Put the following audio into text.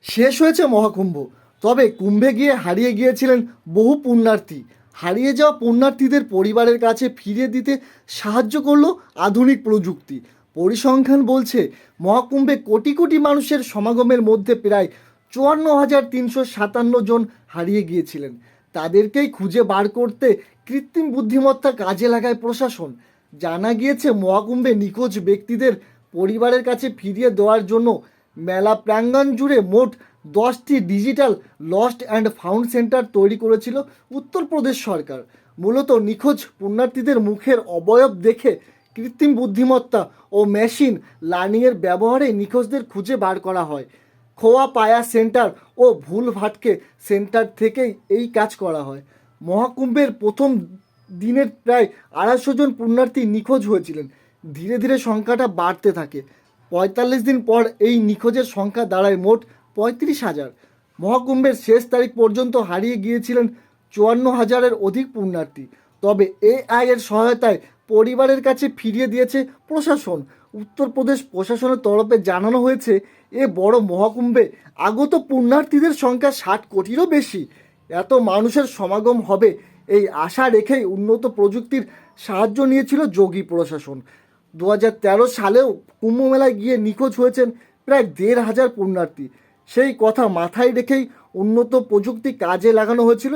শেষ হয়েছে মহাকুম্ভ, তবে কুম্ভে গিয়ে হারিয়ে গিয়েছিলেন বহু পুণ্যার্থী। হারিয়ে যাওয়া পুণ্যার্থীদের পরিবারের কাছে ফিরিয়ে দিতে সাহায্য করলো আধুনিক প্রযুক্তি। পরিসংখ্যান বলছে মহাকুম্ভে কোটি কোটি মানুষের সমাগমের মধ্যে প্রায় 54,357 জন হারিয়ে গিয়েছিলেন। তাদেরকেই খুঁজে বার করতে কৃত্রিম বুদ্ধিমত্তা কাজে লাগায় প্রশাসন। জানা গিয়েছে মহাকুম্ভে নিখোঁজ ব্যক্তিদের পরিবারের কাছে ফিরিয়ে দেওয়ার জন্য মেলা প্রাঙ্গণ জুড়ে মোট 10টি digital lost and found centre তৈরি করেছিল উত্তরপ্রদেশ সরকার। মূলত নিখোঁজ পুণ্যার্থীদের মুখের অবয়ব দেখে কৃত্রিম বুদ্ধিমত্তা ও মেশিন লার্নিংয়ের ব্যবহারে নিখোঁজদের খুঁজে বার করা হয়। খোয়া পায়া সেন্টার ও ভুল ভাটকে সেন্টার থেকেই এই কাজ করা হয়। মহাকুম্ভের প্রথম দিনের প্রায় 250 জন পুণ্যার্থী নিখোঁজ হয়েছিলেন। ধীরে ধীরে সংখ্যাটা বাড়তে থাকে। 45 দিন পর এই নিখোঁজের সংখ্যা দাঁড়ায় মোট 35,000। মহাকুম্ভের শেষ তারিখ পর্যন্ত হারিয়ে গিয়েছিলেন 54,000-এর অধিক পুণ্যার্থী। তবে এআই এর সহায়তায় পরিবারের কাছে ফিরিয়ে দিয়েছে প্রশাসন। উত্তরপ্রদেশ প্রশাসনের তরফে জানানো হয়েছে, এ বড় মহাকুম্ভে আগত পুণ্যার্থীদের সংখ্যা 60 কোটিরও বেশি। এত মানুষের সমাগম হবে এই আশা রেখেই উন্নত প্রযুক্তির সাহায্য নিয়েছিল যোগী প্রশাসন। 2013 সালেও কুম্ভমেলায় গিয়ে নিখোঁজ হয়েছেন প্রায় 1,500 পুণ্যার্থী। সেই কথা মাথায় রেখেই উন্নত প্রযুক্তি কাজে লাগানো হয়েছিল।